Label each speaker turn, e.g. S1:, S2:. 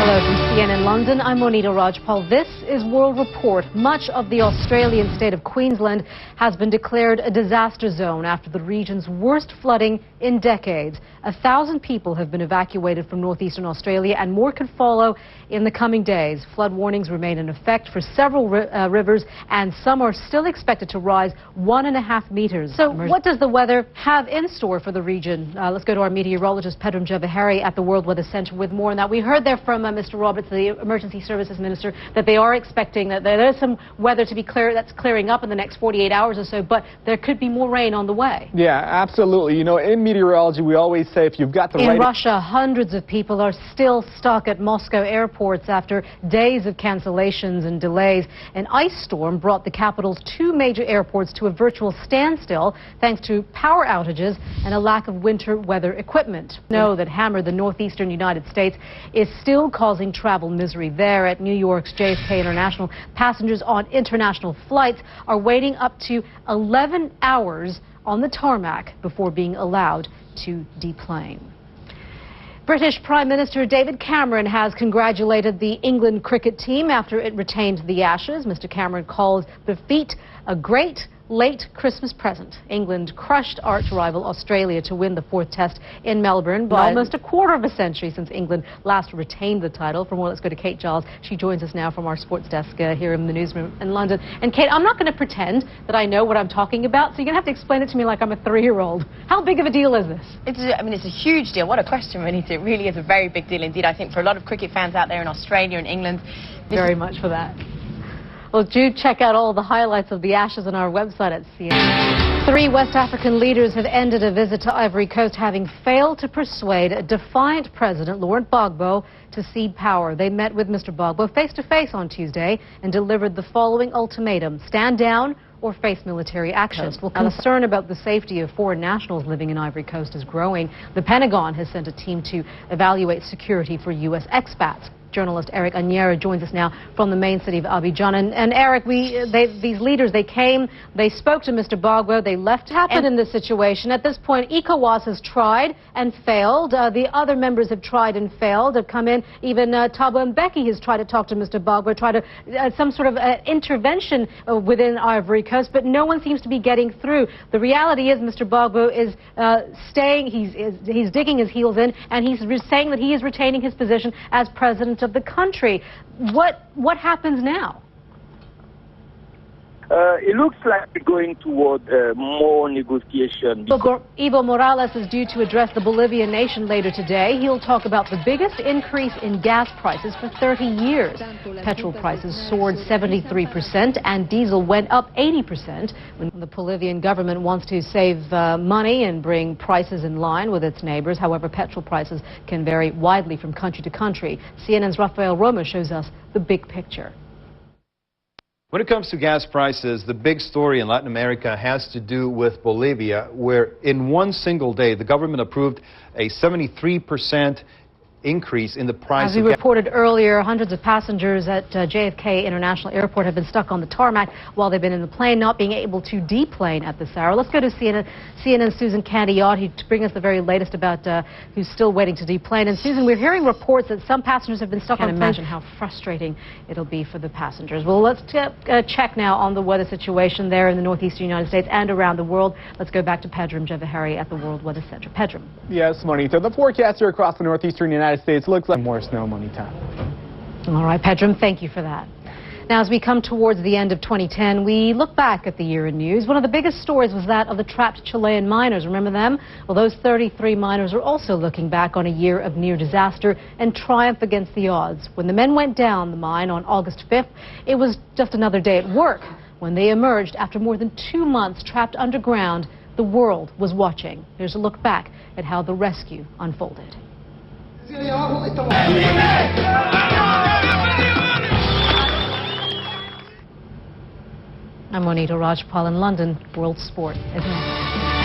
S1: Hello from CNN London. I'm Monita Rajpal. This is World Report. Much of the Australian state of Queensland has been declared a disaster zone after the region's worst flooding in decades. 1,000 people have been evacuated from northeastern Australia and more could follow in the coming days. Flood warnings remain in effect for several rivers and some are still expected to rise 1.5 meters. So what does the weather have in store for the region? Let's go to our meteorologist Pedram Javahari at the World Weather Centre with more on that. We heard there from Mr. Roberts, the Emergency Services Minister, that they are expecting that there is some weather to be clearing up in the next 48 hours or so, but there could be more rain on the way.
S2: Yeah, absolutely. You know, in meteorology, we always say if you've got the right...
S1: In Russia, hundreds of people are still stuck at Moscow airports after days of cancellations and delays. An ice storm brought the capital's two major airports to a virtual standstill thanks to power outages and a lack of winter weather equipment. Snow that hammered the northeastern United States is still causing travel misery there at New York's JFK International. Passengers on international flights are waiting up to 11 hours on the tarmac before being allowed to deplane. British Prime Minister David Cameron has congratulated the England cricket team after it retained the Ashes. Mr. Cameron calls the feat a great late Christmas present. England crushed arch-rival Australia to win the fourth test in Melbourne by almost a quarter of a century since England last retained the title. For more, let's go to Kate Giles. She joins us now from our sports desk here in the newsroom in London. And Kate, I'm not going to pretend that I know what I'm talking about, so you're going to have to explain it to me like I'm a 3-year-old. How big of a deal is this?
S3: It's a huge deal. What a question, Monita. It really is a very big deal indeed. I think for a lot of cricket fans out there in Australia and England.
S1: Very much for that. Well, do check out all the highlights of the Ashes on our website at CNN. 3 West African leaders have ended a visit to Ivory Coast having failed to persuade a defiant President Laurent Gbagbo to cede power. They met with Mr. Gbagbo face-to-face on Tuesday and delivered the following ultimatum: stand down or face military action. Well, concern about the safety of foreign nationals living in Ivory Coast is growing. The Pentagon has sent a team to evaluate security for U.S. expats. Journalist Eric Anyera joins us now from the main city of Abidjan. And Eric, these leaders, they came, they spoke to Mr. Gbagbo, they left. What happened in this situation? At this point, ECOWAS has tried and failed. The other members have tried and failed, have come in. Even Thabo Mbeki has tried to talk to Mr. Gbagbo, tried to some sort of intervention within Ivory Coast, but no one seems to be getting through. The reality is Mr. Gbagbo is staying, he's digging his heels in, and he's saying that he is retaining his position as president of the country. What happens now?
S4: It looks like we're going toward more negotiation.
S1: Evo Morales is due to address the Bolivian nation later today. He'll talk about the biggest increase in gas prices for 30 years. Petrol prices soared 73% and diesel went up 80%. When the Bolivian government wants to save money and bring prices in line with its neighbors. However, petrol prices can vary widely from country to country. CNN's Rafael Roma shows us the big picture.
S5: When it comes to gas prices, the big story in Latin America has to do with Bolivia, where in one single day, the government approved a 73% increase in the price.
S1: As we reported earlier, hundreds of passengers at JFK International Airport have been stuck on the tarmac while they've been in the plane, not being able to deplane at this hour. Let's go to CNN's Susan Candiot to bring us the very latest about who's still waiting to deplane. And Susan, we're hearing reports that some passengers have been stuck on the plane. Imagine how frustrating it'll be for the passengers. Well, let's check now on the weather situation there in the northeastern United States and around the world. Let's go back to Pedram Javahari at the World Weather Center. Pedram.
S2: Yes, Monita. The forecast here across the northeastern United States looks like more snow, Monita.
S1: All right, Pedram, thank you for that. Now, as we come towards the end of 2010, we look back at the year in news. One of the biggest stories was that of the trapped Chilean miners. Remember them? Well, those 33 miners are also looking back on a year of near disaster and triumph against the odds. When the men went down the mine on August 5th, it was just another day at work. When they emerged after more than 2 months trapped underground, the world was watching. Here's a look back at how the rescue unfolded. I'm Monita Rajpal in London. World Sport is next.